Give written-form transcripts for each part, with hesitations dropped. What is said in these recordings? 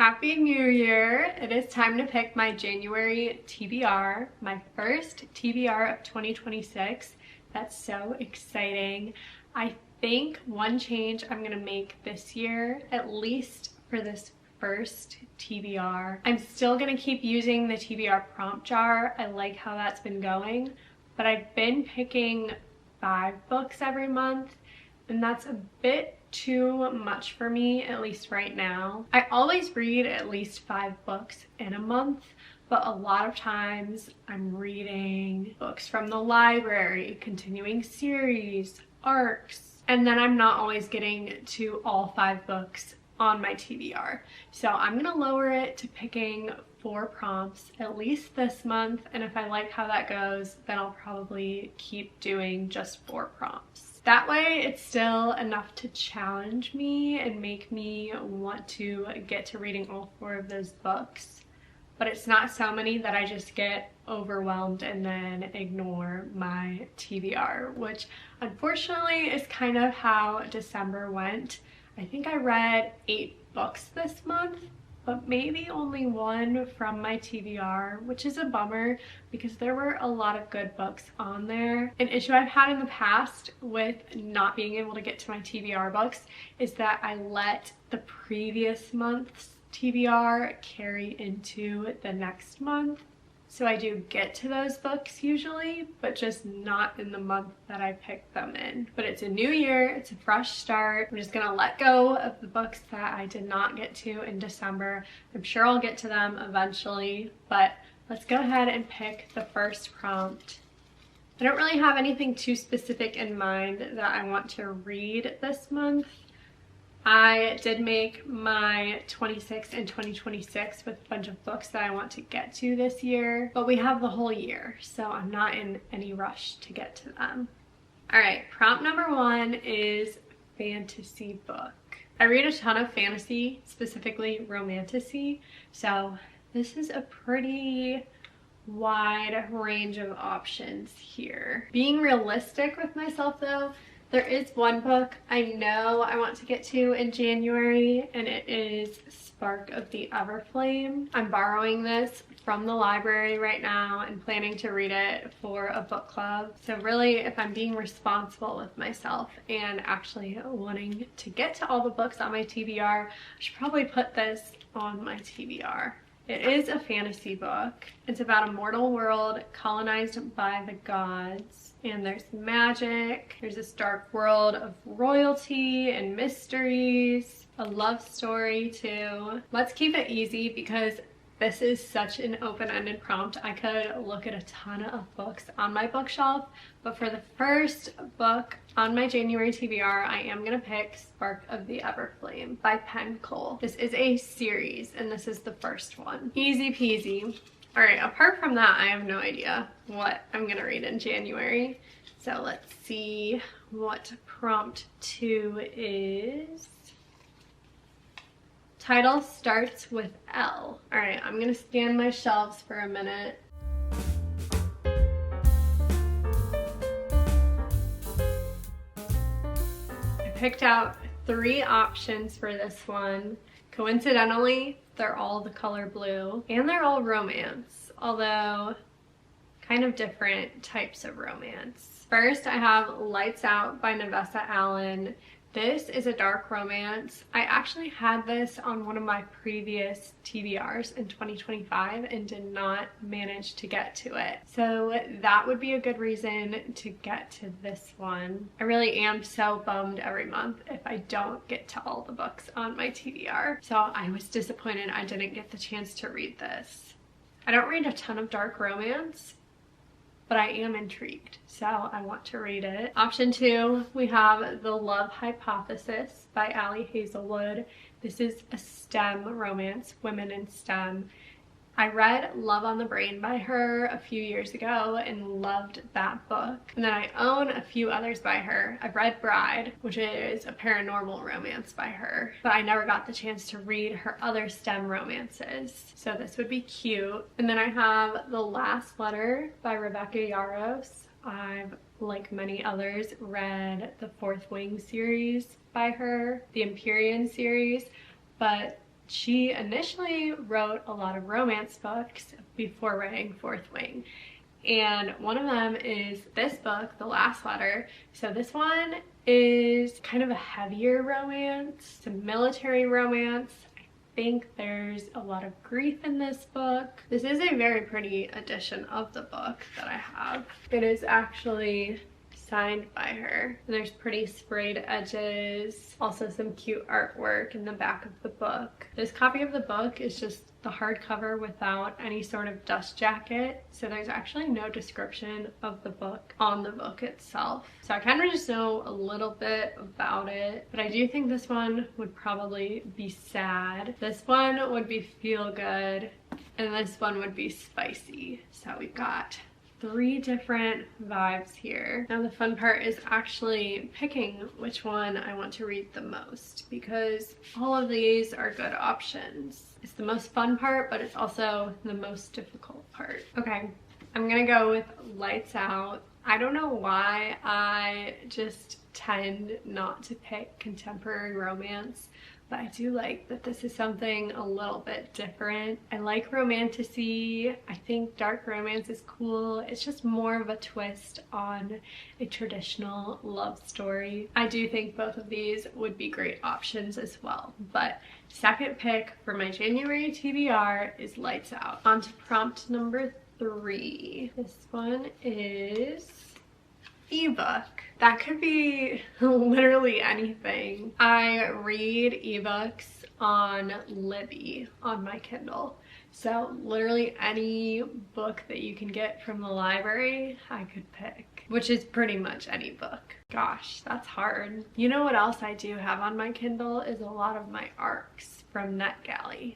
Happy New Year! It is time to pick my January TBR, my first TBR of 2026. That's so exciting. I think one change I'm gonna make this year, at least for this first TBR. I'm still gonna keep using the TBR prompt jar. I like how that's been going, but I've been picking 5 books every month, and that's a bit too much for me, at least right now. I always read at least 5 books in a month, but a lot of times I'm reading books from the library, continuing series, arcs, and then I'm not always getting to all 5 books on my TBR. So I'm gonna lower it to picking 4 prompts at least this month, and if I like how that goes, then I'll probably keep doing just 4 prompts. That way it's still enough to challenge me and make me want to get to reading all 4 of those books, but it's not so many that I just get overwhelmed and then ignore my TBR, which unfortunately is kind of how December went. I think I read 8 books this month, but maybe only 1 from my TBR, which is a bummer because there were a lot of good books on there. An issue I've had in the past with not being able to get to my TBR books is that I let the previous month's TBR carry into the next month. So I do get to those books usually, but just not in the month that I picked them in. But it's a new year, it's a fresh start. I'm just gonna let go of the books that I did not get to in December. I'm sure I'll get to them eventually, but let's go ahead and pick the first prompt. I don't really have anything too specific in mind that I want to read this month. I did make my 26 and 2026 with a bunch of books that I want to get to this year, but we have the whole year, so I'm not in any rush to get to them. All right, prompt number 1 is fantasy book. I read a ton of fantasy, specifically romantasy, so this is a pretty wide range of options here. Being realistic with myself though, there is one book I know I want to get to in January, and it is Spark of the Everflame. I'm borrowing this from the library right now and planning to read it for a book club. So really, if I'm being responsible with myself and actually wanting to get to all the books on my TBR, I should probably put this on my TBR. It is a fantasy book. It's about a mortal world colonized by the gods. And there's magic, there's this dark world of royalty and mysteries, a love story too. Let's keep it easy because this is such an open-ended prompt. I could look at a ton of books on my bookshelf, but for the first book on my January TBR, I am gonna pick Spark of the Everflame by Penn Cole. This is a series, and this is the first one. Easy peasy. All right, apart from that, I have no idea what I'm gonna read in January. So let's see what prompt 2 is. Title starts with L. All right, I'm gonna scan my shelves for a minute. I picked out 3 options for this one. Coincidentally, they're all the color blue, and they're all romance, although kind of different types of romance. First, I have Lights Out by Nevessa Allen. This is a dark romance. I actually had this on one of my previous TBRs in 2025 and did not manage to get to it. So that would be a good reason to get to this one. I really am so bummed every month if I don't get to all the books on my TBR. So I was disappointed I didn't get the chance to read this. I don't read a ton of dark romance, but I am intrigued, so I want to read it. Option 2, we have The Love Hypothesis by Ali Hazelwood. This is a STEM romance, women in STEM. I read Love on the Brain by her a few years ago and loved that book. And then I own a few others by her. I've read Bride, which is a paranormal romance by her, but I never got the chance to read her other STEM romances. So this would be cute. And then I have The Last Letter by Rebecca Yarros. I've, like many others, read the Fourth Wing series by her, the Empyrean series, but She initially wrote a lot of romance books before writing Fourth Wing. And one of them is this book, The Last Letter. So this one is kind of a heavier romance, it's a military romance. I think there's a lot of grief in this book. This is a very pretty edition of the book that I have. It is actually signed by her. There's pretty sprayed edges, also some cute artwork in the back of the book. This copy of the book is just the hardcover without any sort of dust jacket, so there's actually no description of the book on the book itself. So I kind of just know a little bit about it, but I do think this one would probably be sad. This one would be feel good, and this one would be spicy. So we've got 3 different vibes here. Now the fun part is actually picking which one I want to read the most, because all of these are good options. It's the most fun part, but it's also the most difficult part. Okay, I'm gonna go with Lights Out. I don't know why I just tend not to pick contemporary romance, but I do like that this is something a little bit different. I like romantasy. I think dark romance is cool. It's just more of a twist on a traditional love story. I do think both of these would be great options as well. But second pick for my January TBR is Lights Out. On to prompt number 3. This one is ebook. That could be literally anything. I read ebooks on Libby on my Kindle. So literally any book that you can get from the library, I could pick, which is pretty much any book. Gosh, that's hard. You know what else I do have on my Kindle is a lot of my ARCs from NetGalley.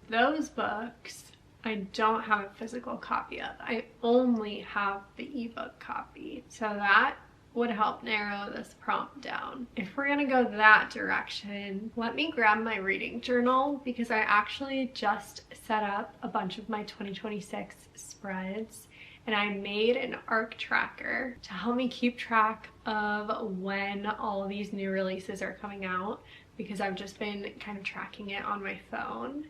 Those books I don't have a physical copy of. I only have the ebook copy. So that would help narrow this prompt down. If we're gonna go that direction, let me grab my reading journal, because I actually just set up a bunch of my 2026 spreads, and I made an ARC tracker to help me keep track of when all of these new releases are coming out, because I've just been kind of tracking it on my phone.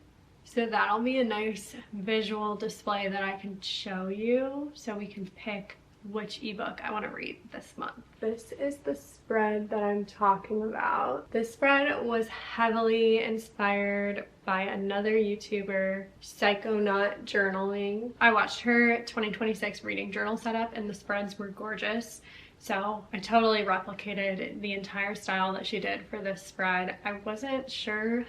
So that'll be a nice visual display that I can show you, so we can pick which ebook I want to read this month. This is the spread that I'm talking about. This spread was heavily inspired by another YouTuber, Psychonaut Journaling. I watched her 2026 reading journal setup, and the spreads were gorgeous. So I totally replicated the entire style that she did for this spread. I wasn't sure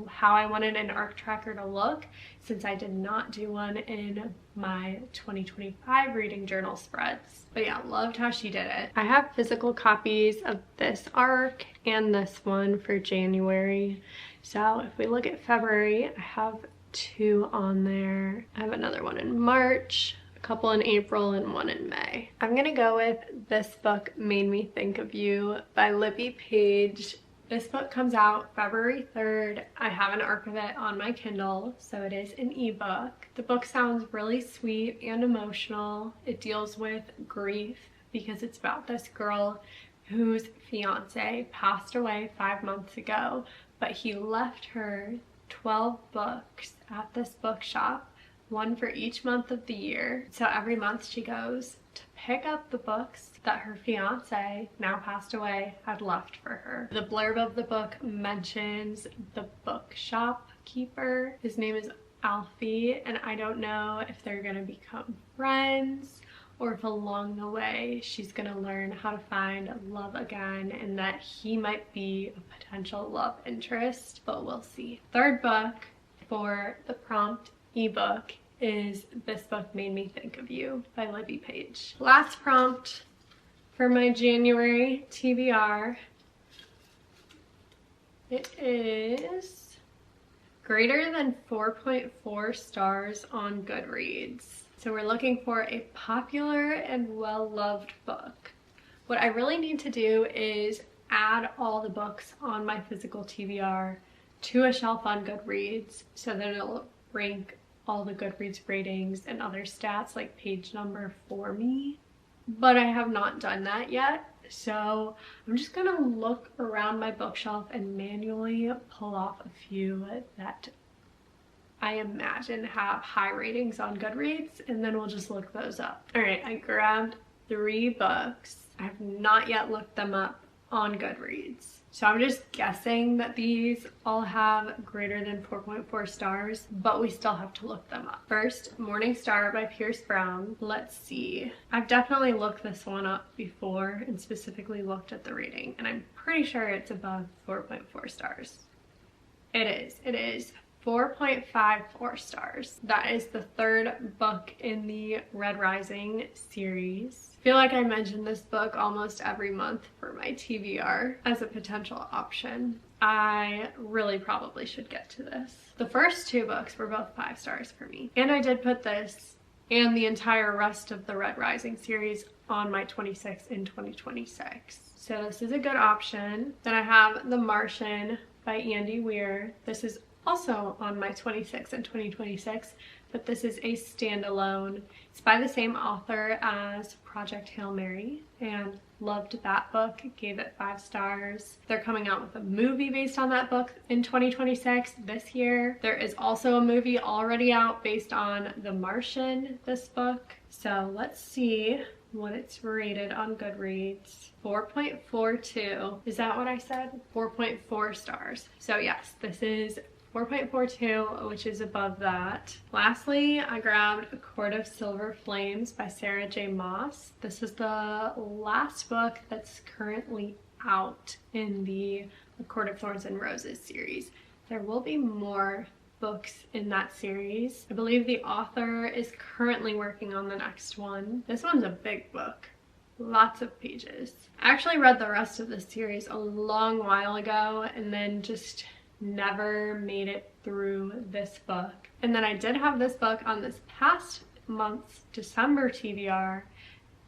how I wanted an ARC tracker to look, since I did not do one in my 2025 reading journal spreads. But yeah, loved how she did it. I have physical copies of this ARC and this one for January. So if we look at February, I have 2 on there. I have another one in March, a couple in April, and 1 in May. I'm gonna go with This Book Made Me Think of You by Libby Page. This book comes out February 3rd. I have an ARC of it on my Kindle, so it is an ebook. The book sounds really sweet and emotional. It deals with grief, because it's about this girl whose fiance passed away 5 months ago, but he left her 12 books at this bookshop, 1 for each month of the year. So every month she goes to pick up the books that her fiance, now passed away, had left for her. The blurb of the book mentions the bookshop keeper. His name is Alfie, and I don't know if they're gonna become friends, or if along the way she's gonna learn how to find love again, and that he might be a potential love interest, but we'll see. Third book for the prompt ebook is This Book Made Me Think of You by Libby Page. Last prompt for my January TBR. It is greater than 4.4 stars on Goodreads. So we're looking for a popular and well-loved book. What I really need to do is add all the books on my physical TBR to a shelf on Goodreads, so that it'll rank all the Goodreads ratings and other stats like page number for me. But I have not done that yet, So I'm just gonna look around my bookshelf and manually pull off a few that I imagine have high ratings on Goodreads, and then we'll just look those up. All right, I grabbed 3 books. I have not yet looked them up on Goodreads. So I'm just guessing that these all have greater than 4.4 stars, but we still have to look them up. First, Morning Star by Pierce Brown. Let's see. I've definitely looked this one up before and specifically looked at the rating, and I'm pretty sure it's above 4.4 stars. It is 4.54 stars. That is the 3rd book in the Red Rising series. I feel like I mention this book almost every month for my TBR as a potential option. I really probably should get to this. The first 2 books were both 5 stars for me. And I did put this and the entire rest of the Red Rising series on my 26 in 2026. So this is a good option. Then I have The Martian by Andy Weir. This is also on my 26 in 2026, but this is a standalone. It's by the same author as Project Hail Mary, and loved that book, gave it 5 stars. They're coming out with a movie based on that book in 2026 this year. There is also a movie already out based on The Martian, this book. So let's see what it's rated on Goodreads. 4.42. Is that what I said? 4.4 stars. So yes, this is 4.42, which is above that. Lastly, I grabbed A Court of Silver Flames by Sarah J. Maas. This is the last book that's currently out in the A Court of Thorns and Roses series. There will be more books in that series. I believe the author is currently working on the next one. This one's a big book. Lots of pages. I actually read the rest of the series a long while ago and then just never made it through this book. And then I did have this book on this past month's December TBR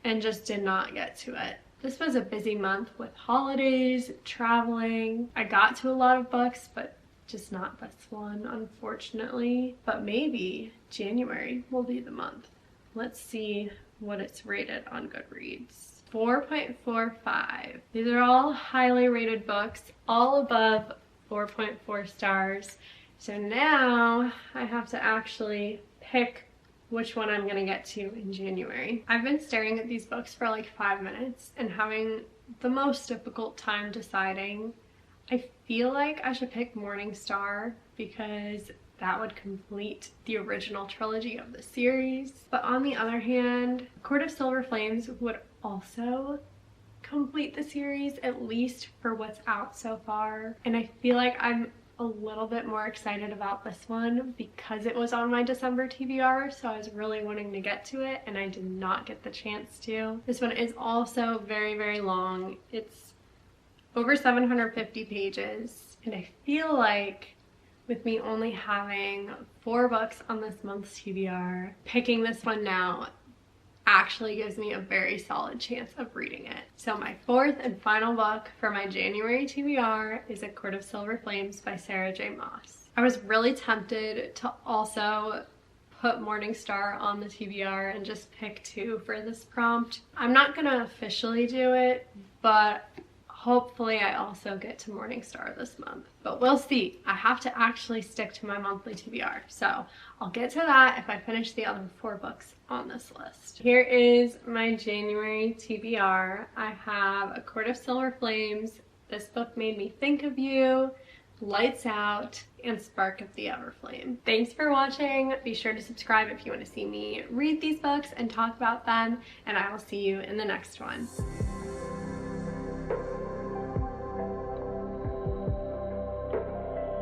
and just did not get to it. This was a busy month with holidays, traveling. I got to a lot of books, but just not this one, unfortunately. But maybe January will be the month. Let's see what it's rated on Goodreads. 4.45. These are all highly rated books, all above 4.4 stars. So now I have to actually pick which one I'm gonna get to in January. I've been staring at these books for like 5 minutes and having the most difficult time deciding. I feel like I should pick Morning Star because that would complete the original trilogy of the series. But on the other hand, Court of Silver Flames would also complete the series, at least for what's out so far. And I feel like I'm a little bit more excited about this one because it was on my December TBR, so I was really wanting to get to it and I did not get the chance to. This one is also very, very long. It's over 750 pages, and I feel like with me only having 4 books on this month's TBR, picking this one now actually gives me a very solid chance of reading it. So my 4th and final book for my January TBR is A Court of Silver Flames by Sarah J. Maas. I was really tempted to also put Morning Star on the TBR and just pick 2 for this prompt. I'm not gonna officially do it, but hopefully I also get to Morning Star this month. But we'll see. I have to actually stick to my monthly TBR. So I'll get to that if I finish the other 4 books on this list. Here is my January TBR. I have A Court of Silver Flames, This Book Made Me Think of You, Lights Out, and Spark of the Everflame. Thanks for watching. Be sure to subscribe if you want to see me read these books and talk about them, and I will see you in the next one.